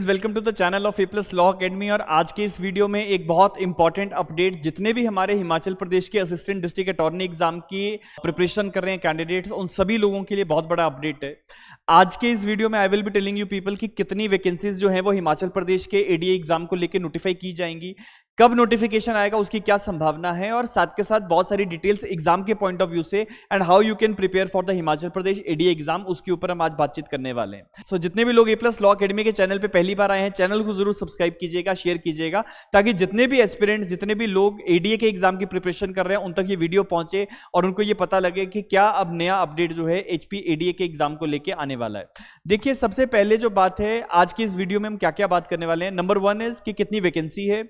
Welcome to the channel of A plus law academy. और आज के इस वीडियो में एक बहुत इंपॉर्टेंट अपडेट, जितने भी हमारे हिमाचल प्रदेश के असिस्टेंट डिस्ट्रिक्ट अटॉर्नी एग्जाम की प्रिपरेशन कर रहे हैं कैंडिडेट्स, उन सभी लोगों के लिए बहुत बड़ा अपडेट है। आज के इस वीडियो में I will be telling you people कि कितनी वैकेंसीज जो है वो हिमाचल प्रदेश के एडीए एग्जाम को लेकर नोटिफाई की जाएंगी, कब नोटिफिकेशन आएगा, उसकी क्या संभावना है, और साथ के साथ बहुत सारी डिटेल्स एग्जाम के पॉइंट ऑफ व्यू से and how you can prepare for the Himachal Pradesh ADA exam, उसके ऊपर हम आज बातचीत करने वाले हैं। सो जितने भी लोग ए प्लस लॉ अकेडमी के चैनल पे पहली बार आए हैं, चैनल को जरूर सब्सक्राइब कीजिएगा, शेयर कीजिएगा, ताकि जितने भी एस्पिरेंट्स, जितने भी लोग एडीए के एग्जाम की प्रिपरेशन कर रहे हैं, उन तक ये वीडियो पहुंचे और उनको ये पता लगे कि क्या अब नया अपडेट जो है एचपी एडीए के एग्जाम को लेकर आने वाला है। देखिए, सबसे पहले जो बात है आज की इस वीडियो में हम क्या क्या बात करने वाले हैं। नंबर 1 इज कि कितनी वैकेंसी है।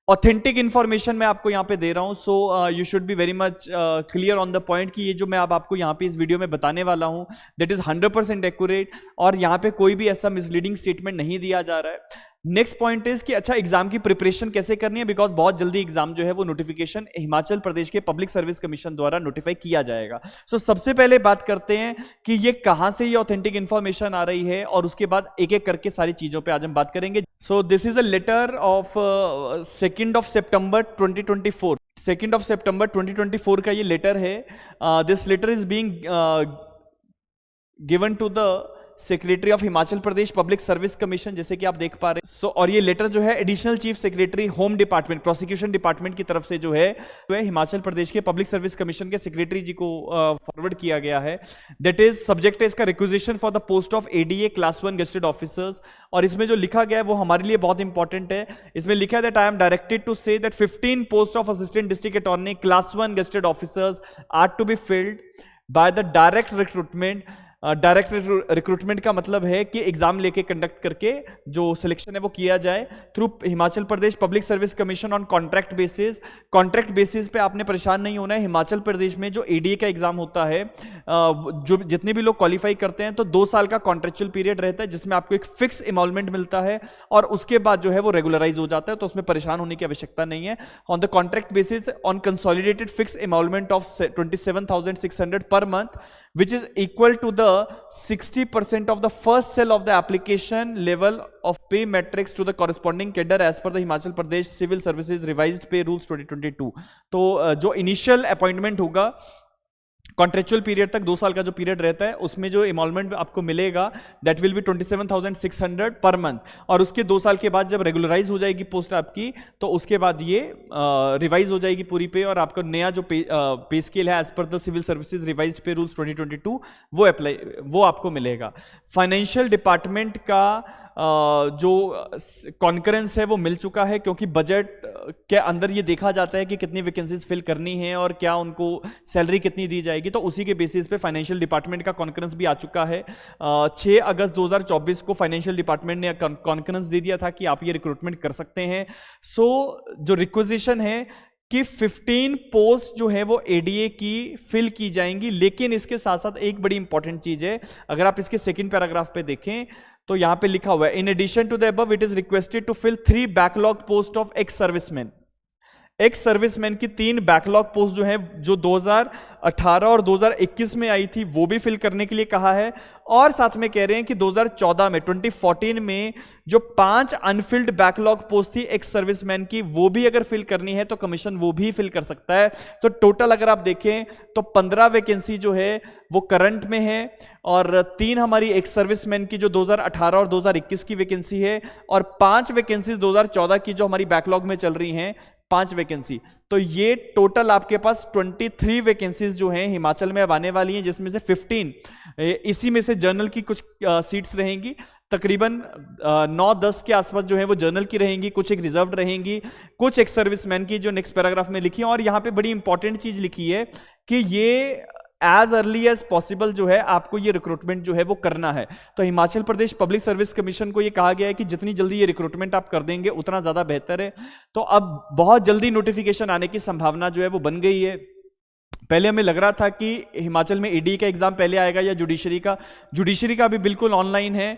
ऑथेंटिक इंफॉर्मेशन मैं आपको यहां पे दे रहा हूं, so you should be very much clear on the point कि ये जो मैं अब आपको यहां पे इस वीडियो में बताने वाला हूं दैट इज 100% एक्यूरेट, और यहां पे कोई भी ऐसा मिसलीडिंग स्टेटमेंट नहीं दिया जा रहा है। नेक्स्ट पॉइंट इज कि अच्छा, एग्जाम की प्रिपरेशन कैसे करनी है, बिकॉज बहुत जल्दी एग्जाम जो है वो नोटिफिकेशन हिमाचल प्रदेश के पब्लिक सर्विस कमीशन द्वारा नोटिफाई किया जाएगा। सो सबसे पहले बात करते हैं कि ये कहां से ये ऑथेंटिक इंफॉर्मेशन आ रही है, और उसके बाद एक एक करके सारी चीजों पे आज हम बात करेंगे। So this is a letter of 2 सितंबर 2024। 2 सितंबर 2024 का ये लेटर है। This letter is being given to the secretary of Himachal Pradesh public service commission, जैसे कि आप देख पा रहे हैं। सो और ये लेटर जो है additional chief secretary home department, prosecution department की तरफ से जो है हिमाचल प्रदेश के पब्लिक सर्विस कमीशन के सेक्रेटरी जी को फॉरवर्ड किया गया है। दैट इज सब्जेक्ट है इसका requisition for the post of ADA class 1 gazetted officers. और इसमें जो लिखा गया है वो हमारे लिए बहुत इंपॉर्टेंट है। इसमें लिखा है that I am directed to say that 15 post of assistant district attorney class 1 gazetted officers are to be filled by the direct recruitment. Direct recruitment का मतलब है कि एग्जाम लेके कंडक्ट करके जो सिलेक्शन है वो किया जाए through Himachal Pradesh public service commission on contract basis. Contract basis पे आपने परेशान नहीं होना है। हिमाचल प्रदेश में जो एडीए का एग्जाम होता है, जो जितने भी लोग क्वालिफाई करते हैं, तो 2 साल का कॉन्ट्रेक्चुअल पीरियड रहता है, जिसमें आपको एक फिक्स एमॉल्वमेंट मिलता है और उसके बाद जो है वो रेगुलराइज हो जाता है, तो उसमें परेशान होने की आवश्यकता नहीं है। On the contract basis on consolidated fix emolument of 27,600 per month, which is equal to the 60% of the first cell of the application level of pay matrix to the corresponding cadre as per the Himachal Pradesh Civil Services Revised Pay Rules 2022। तो जो initial appointment होगा contractual period तक, 2 साल का जो period रहता है, उसमें जो एमॉल्वमेंट आपको मिलेगा that will be 27,600 per month. और उसके 2 साल के बाद जब रेगुलराइज हो जाएगी पोस्ट आपकी, तो उसके बाद ये रिवाइज हो जाएगी पूरी पे, और आपका नया जो पे स्केल है as per the civil services revised pay rules 2022 वो आपको मिलेगा। फाइनेंशियल डिपार्टमेंट का जो कॉन्करेंस है वो मिल चुका है, क्योंकि बजट के अंदर ये देखा जाता है कि कितनी वैकेंसीज फिल करनी है और क्या उनको सैलरी कितनी दी जाएगी, तो उसी के बेसिस पे फाइनेंशियल डिपार्टमेंट का कॉन्करेंस भी आ चुका है। 6 अगस्त 2024 को फाइनेंशियल डिपार्टमेंट ने कॉन्करेंस दे दिया था कि आप ये रिक्रूटमेंट कर सकते हैं। सो जो रिक्विजिशन है कि 15 पोस्ट जो है वो एडीए की फिल की जाएंगी, लेकिन इसके साथ साथ एक बड़ी इंपॉर्टेंट चीज है। अगर आप इसके सेकंड पैराग्राफ पे देखें तो यहां पे लिखा हुआ है, in addition to the above it is requested to fill 3 backlog post of ex serviceman. Ex serviceman की 3 बैकलॉग पोस्ट जो है, जो 2018 और 2021 में आई थी, वो भी फिल करने के लिए कहा है। और साथ में कह रहे हैं कि 2014 में 2014 में जो 5 अनफिल्ड बैकलॉग पोस्ट थी एक्स सर्विसमैन की, वो भी अगर फिल करनी है तो कमीशन वो भी फिल कर सकता है। तो टोटल अगर आप देखें तो 15 वैकेंसी जो है वो करंट में है, और 3 हमारी एक्स सर्विसमैन की जो 2018 और 2021 की वैकेंसी है, और 5 वैकेंसी 2014 की जो हमारी बैकलॉग में चल रही हैं, 5 वैकेंसी। तो ये टोटल आपके पास 23 वैकेंसीज जो हैं हिमाचल में अब आने वाली हैं, जिसमें से 15 इसी में से जर्नल की कुछ सीट्स रहेंगी, तकरीबन 9-10 के आसपास जो है वो जर्नल की रहेंगी, कुछ एक रिजर्व्ड रहेंगी, कुछ एक्स सर्विसमैन की जो नेक्स्ट पैराग्राफ में लिखी है। और यहाँ पे बड़ी इंपॉर्टेंट चीज लिखी है कि ये एज अर्ली एज पॉसिबल जो है आपको ये रिक्रूटमेंट जो है वो करना है। तो Himachal Pradesh public service commission को ये कहा गया है कि जितनी जल्दी ये रिक्रूटमेंट आप कर देंगे उतना ज्यादा बेहतर है। तो अब बहुत जल्दी नोटिफिकेशन आने की संभावना जो है वो बन गई है। पहले हमें लग रहा था कि हिमाचल में एडी का एग्जाम पहले आएगा या जुडिशरी का भी बिल्कुल ऑनलाइन है,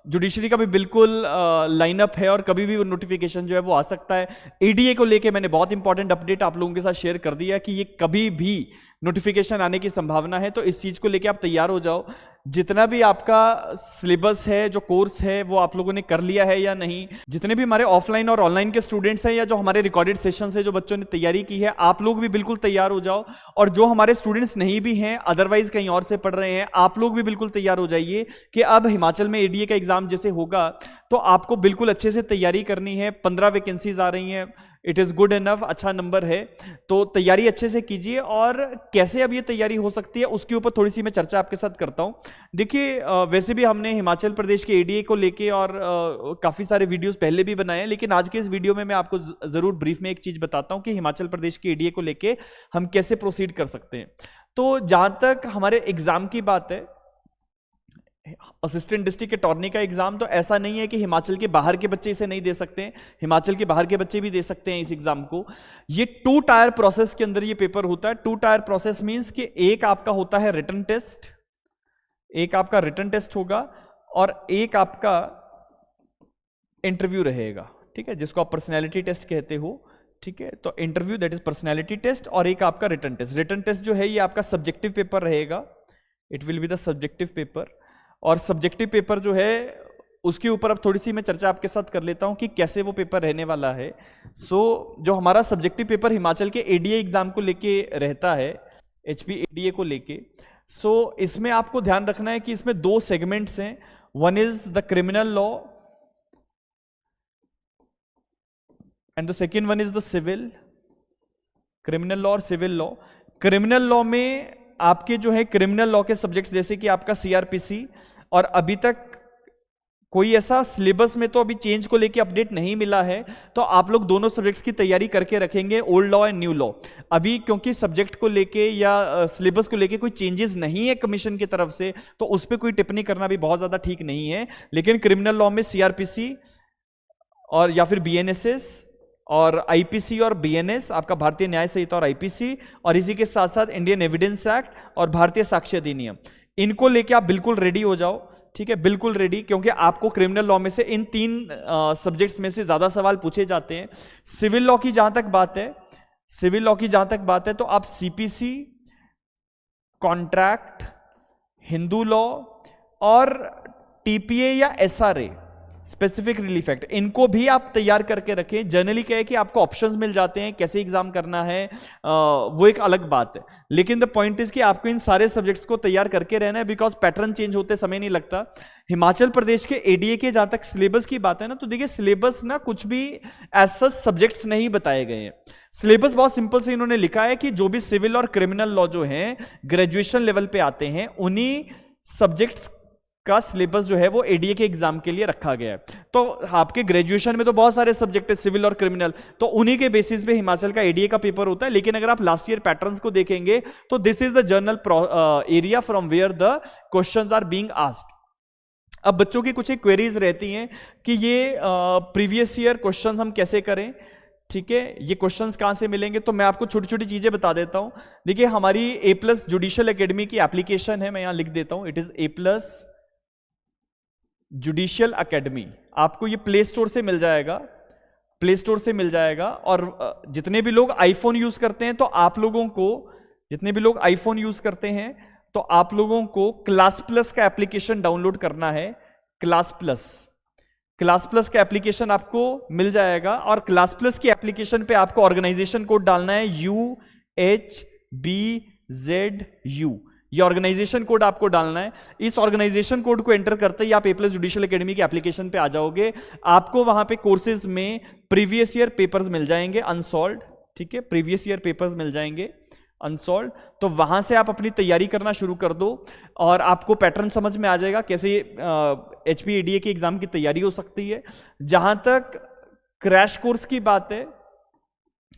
जुडिशरी का भी बिल्कुल लाइनअप है, और कभी भी वो नोटिफिकेशन जो है वो आ सकता है। एडीए को लेके मैंने बहुत इंपॉर्टेंट अपडेट आप लोगों के साथ शेयर कर दिया कि ये कभी भी नोटिफिकेशन आने की संभावना है, तो इस चीज को लेके आप तैयार हो जाओ। जितना भी आपका सिलेबस है, जो कोर्स है, वो आप लोगों ने कर लिया है या नहीं, जितने भी हमारे ऑफलाइन और ऑनलाइन के स्टूडेंट्स हैं या जो हमारे रिकॉर्डेड सेशंस है जो बच्चों ने तैयारी की है, आप लोग भी बिल्कुल तैयार हो जाओ। और जो हमारे स्टूडेंट्स नहीं भी हैं, अदरवाइज कहीं और से पढ़ रहे हैं, आप लोग भी बिल्कुल तैयार हो जाइए कि अब हिमाचल में एडीए का एग्जाम जैसे होगा तो आपको बिल्कुल अच्छे से तैयारी करनी है। 15 वैकेंसीज आ रही हैं, इट इज गुड इनफ, अच्छा नंबर है, तो तैयारी अच्छे से कीजिए। और कैसे अब ये तैयारी हो सकती है उसके ऊपर थोड़ी सी मैं चर्चा आपके साथ करता हूं। देखिए, वैसे भी हमने हिमाचल प्रदेश के एडीए को लेके और काफी सारे वीडियोस पहले भी बनाए हैं, लेकिन आज के इस वीडियो में मैं आपको जरूर ब्रीफ में एक चीज बताता हूं कि हिमाचल प्रदेश के एडीए को लेके हम कैसे प्रोसीड कर सकते हैं। तो जहां तक हमारे एग्जाम की बात है, असिस्टेंट डिस्ट्रिक्ट अटॉर्नी का एग्जाम, तो ऐसा नहीं है कि हिमाचल के बाहर के बच्चे इसे नहीं दे सकते हैं, हिमाचल के बाहर के बच्चे भी दे सकते हैं इस एग्जाम को। ये 2 टायर प्रोसेस के अंदर ये पेपर होता है। 2 टायर प्रोसेस मींस कि एक आपका होता है रिटन टेस्ट, एक आपका रिटन टेस्ट होगा और एक आपका इंटरव्यू रहेगा, ठीक है, जिसको आप पर्सनैलिटी टेस्ट कहते हो, ठीक है। तो interview that is personality test, और एक आपका रिटन टेस्ट। रिटन टेस्ट जो है ये आपका सब्जेक्टिव पेपर रहेगा, it will be the subjective paper. और सब्जेक्टिव पेपर जो है उसके ऊपर अब थोड़ी सी मैं चर्चा आपके साथ कर लेता हूं कि कैसे वो पेपर रहने वाला है। जो हमारा सब्जेक्टिव पेपर हिमाचल के एडीए एग्जाम को लेके रहता है, एचपी एडीए को लेके, इसमें आपको ध्यान रखना है कि इसमें 2 सेगमेंट्स हैं। One is the criminal law and the second one is the civil, criminal law और सिविल लॉ। क्रिमिनल लॉ में आपके जो है क्रिमिनल लॉ के सब्जेक्ट्स जैसे कि आपका सीआरपीसी, और अभी तक कोई ऐसा सिलेबस में तो अभी चेंज को लेके अपडेट नहीं मिला है, तो आप लोग दोनों सब्जेक्ट्स की तैयारी करके रखेंगे, old law and new law. अभी क्योंकि सब्जेक्ट को लेके या सिलेबस को लेके कोई चेंजेस नहीं है कमीशन की तरफ से, तो उस पर कोई टिप्पणी करना भी बहुत ज्यादा ठीक नहीं है। लेकिन क्रिमिनल लॉ में सीआरपीसी और या फिर बीएनएसएस और आईपीसी और बीएनएस, आपका भारतीय न्याय संहिता और आईपीसी, और इसी के साथ साथ इंडियन एविडेंस एक्ट और भारतीय साक्ष्य अधिनियम, इनको लेके आप बिल्कुल रेडी हो जाओ, ठीक है, बिल्कुल रेडी, क्योंकि आपको क्रिमिनल लॉ में से इन 3 सब्जेक्ट्स में से ज्यादा सवाल पूछे जाते हैं। सिविल लॉ की जहां तक बात है, सिविल लॉ की जहां तक बात है, तो आप सीपीसी, कॉन्ट्रैक्ट, हिंदू लॉ और टीपीए या एसआरए, स्पेसिफिक रिलीफ एक्ट, इनको भी आप तैयार करके रखें। जनरली क्या है कि आपको ऑप्शंस मिल जाते हैं कैसे एग्जाम करना है, वो एक अलग बात है, लेकिन द पॉइंट इज कि आपको इन सारे सब्जेक्ट्स को तैयार करके रहना है, बिकॉज पैटर्न चेंज होते समय नहीं लगता। हिमाचल प्रदेश के एडीए के जहां तक सिलेबस की बात है ना, तो देखिए सिलेबस ना कुछ भी ऐसा सब्जेक्ट्स नहीं बताए गए हैं। सिलेबस बहुत सिंपल से इन्होंने लिखा है कि जो भी सिविल और क्रिमिनल लॉ जो है ग्रेजुएशन लेवल पे आते हैं, उन्हीं सब्जेक्ट्स का सिलेबस जो है वो एडीए के एग्जाम के लिए रखा गया है। तो आपके ग्रेजुएशन में तो बहुत सारे सब्जेक्ट है सिविल और क्रिमिनल, तो उन्हीं के बेसिस पे हिमाचल का एडीए का पेपर होता है। लेकिन अगर आप लास्ट ईयर पैटर्न्स को देखेंगे तो this is the general area from where the questions are being asked. अब बच्चों की कुछ एक क्वेरीज रहती हैं कि ये प्रीवियस ईयर क्वेश्चंस हम कैसे करें, ठीक है, ये क्वेश्चंस कहां से मिलेंगे। तो मैं आपको छोटी छोटी चीजें बता देता हूं। देखिए, हमारी A+ जुडिशियल एकेडमी की एप्लीकेशन है, मैं यहां लिख देता हूं, it is A+ judicial academy. आपको ये प्ले स्टोर से मिल जाएगा, प्ले स्टोर से मिल जाएगा। और जितने भी लोग आईफोन यूज करते हैं, तो आप लोगों को, जितने भी लोग आईफोन यूज करते हैं, तो आप लोगों को क्लास प्लस का एप्लीकेशन डाउनलोड करना है। क्लास प्लस का एप्लीकेशन आपको मिल जाएगा, और क्लास प्लस की एप्लीकेशन पे आपको ऑर्गेनाइजेशन कोड डालना है UHBZU। ये ऑर्गेनाइजेशन कोड आपको डालना है। इस ऑर्गेनाइजेशन कोड को एंटर करते ही आप A+ जुडिशियल एकेडमी की एप्लीकेशन पे आ जाओगे। आपको वहां पे कोर्सेज में प्रीवियस ईयर पेपर्स मिल जाएंगे अनसॉल्व्ड, ठीक है, प्रीवियस ईयर पेपर्स मिल जाएंगे अनसॉल्व्ड। तो वहां से आप अपनी तैयारी करना शुरू कर दो और आपको पैटर्न समझ में आ जाएगा कैसे एचपी एडीए के एग्जाम की तैयारी हो सकती है। जहां तक क्रैश कोर्स की बात है,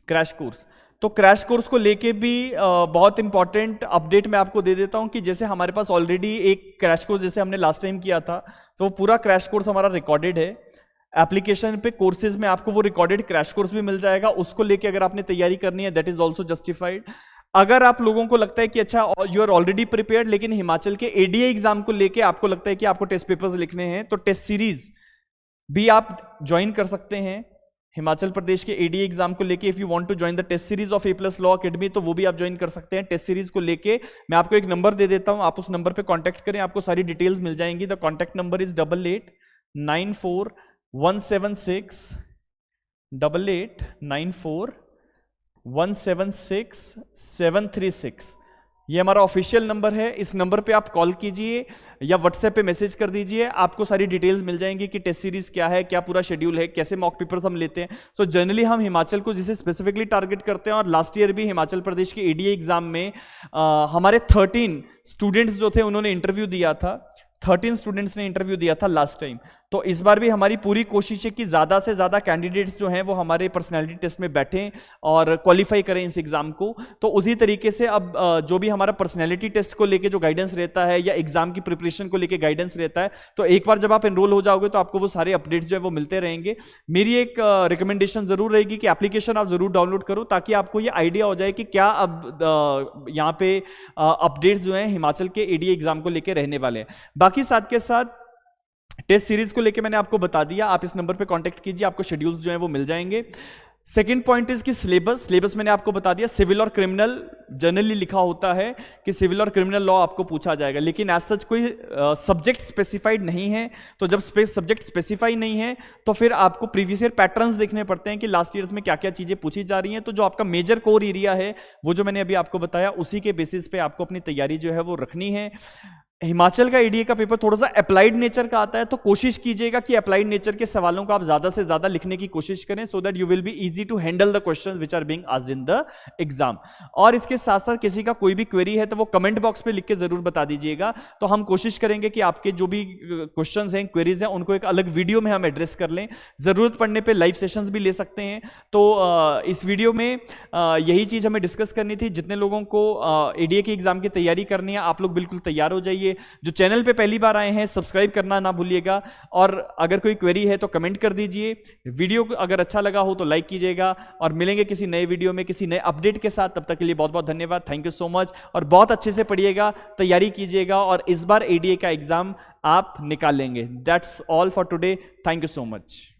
क्रैश कोर्स, तो क्रैश कोर्स को लेके भी बहुत इंपॉर्टेंट अपडेट मैं आपको दे देता हूं कि जैसे हमारे पास ऑलरेडी एक क्रैश कोर्स जैसे हमने लास्ट टाइम किया था, तो वो पूरा क्रैश कोर्स हमारा रिकॉर्डेड है एप्लीकेशन पे। कोर्सेज में आपको वो रिकॉर्डेड क्रैश कोर्स भी मिल जाएगा, उसको लेके अगर आपने तैयारी करनी है दैट इज ऑल्सो जस्टिफाइड। अगर आप लोगों को लगता है कि अच्छा यू आर ऑलरेडी प्रिपेयर्ड, लेकिन हिमाचल के एडीए एग्जाम को लेके आपको लगता है कि आपको टेस्ट पेपर्स लिखने हैं, तो टेस्ट सीरीज भी आप ज्वाइन कर सकते हैं हिमाचल प्रदेश के एडीए एग्जाम को लेके if you want to join the test series of A+ law academy, तो वो भी आप ज्वाइन कर सकते हैं। टेस्ट सीरीज को लेके मैं आपको एक नंबर दे देता हूं, आप उस नंबर पे कांटेक्ट करें, आपको सारी डिटेल्स मिल जाएंगी। द कॉन्टैक्ट नंबर इज 8894176736 ये हमारा ऑफिशियल नंबर है। इस नंबर पे आप कॉल कीजिए या व्हाट्सएप पे मैसेज कर दीजिए, आपको सारी डिटेल्स मिल जाएंगी कि टेस्ट सीरीज क्या है, क्या पूरा शेड्यूल है, कैसे मॉक पेपर्स हम लेते हैं। सो जनरली हम हिमाचल को जिसे स्पेसिफिकली टारगेट करते हैं, और लास्ट ईयर भी हिमाचल प्रदेश के एडीए एग्जाम में हमारे 13 स्टूडेंट्स जो थे उन्होंने इंटरव्यू दिया था। 13 स्टूडेंट्स ने इंटरव्यू दिया था लास्ट टाइम। तो इस बार भी हमारी पूरी कोशिश है कि ज़्यादा से ज़्यादा कैंडिडेट्स जो हैं वो हमारे पर्सनालिटी टेस्ट में बैठें और क्वालिफाई करें इस एग्ज़ाम को। तो उसी तरीके से अब जो भी हमारा पर्सनालिटी टेस्ट को लेके जो गाइडेंस रहता है या एग्ज़ाम की प्रिपरेशन को लेके गाइडेंस रहता है, तो एक बार जब आप एनरोल हो जाओगे तो आपको वो सारे अपडेट्स जो है वो मिलते रहेंगे। मेरी एक रिकमेंडेशन ज़रूर रहेगी कि एप्लीकेशन आप ज़रूर डाउनलोड करो, ताकि आपको ये आइडिया हो जाए कि क्या अब यहाँ पे अपडेट्स जो हैं हिमाचल के एडीए एग्ज़ाम को लेके रहने वाले हैं। बाकी साथ के साथ टेस्ट सीरीज को लेके मैंने आपको बता दिया, आप इस नंबर पे कांटेक्ट कीजिए, आपको शेड्यूल्स जो हैं वो मिल जाएंगे। सेकंड पॉइंट इज कि सिलेबस मैंने आपको बता दिया। सिविल और क्रिमिनल जनरली लिखा होता है कि सिविल और क्रिमिनल लॉ आपको पूछा जाएगा, लेकिन एज सच कोई सब्जेक्ट स्पेसिफाइड नहीं है। तो जब सब्जेक्ट स्पेसिफाई नहीं है तो फिर आपको प्रीवियस ईयर पैटर्न्स देखने पड़ते हैं कि लास्ट ईयर्स में क्या क्या चीजें पूछी जा रही हैं। तो जो आपका मेजर कोर एरिया है वो जो मैंने अभी आपको बताया, उसी के बेसिस पे आपको अपनी तैयारी जो है वो रखनी है। हिमाचल का एडीए का पेपर थोड़ा सा अप्लाइड नेचर का आता है, तो कोशिश कीजिएगा कि अप्लाइड नेचर के सवालों को आप ज्यादा से ज्यादा लिखने की कोशिश करें, so that you will be easy to handle the questions which are being asked in the exam. और इसके साथ साथ किसी का कोई भी क्वेरी है तो वो कमेंट बॉक्स में लिख के जरूर बता दीजिएगा, तो हम कोशिश करेंगे कि आपके जो भी क्वेश्चंस हैं, क्वेरीज हैं, उनको एक अलग वीडियो में हम एड्रेस कर लें। जरूरत पड़ने पर लाइव सेशंस भी ले सकते हैं। तो इस वीडियो में यही चीज हमें डिस्कस करनी थी। जितने लोगों को एडीए की एग्जाम की तैयारी करनी है, आप लोग बिल्कुल तैयार हो जाइए। जो चैनल पे पहली बार आए हैं, सब्सक्राइब करना ना भूलिएगा, और अगर कोई क्वेरी है तो कमेंट कर दीजिए। वीडियो अगर अच्छा लगा हो तो लाइक कीजिएगा, और मिलेंगे किसी नए वीडियो में किसी नए अपडेट के साथ। तब तक के लिए बहुत बहुत धन्यवाद, थैंक यू सो मच। और बहुत अच्छे से पढ़िएगा, तैयारी कीजिएगा, और इस बार एडीए का एग्जाम आप निकालेंगे। That's all for today, thank you so much.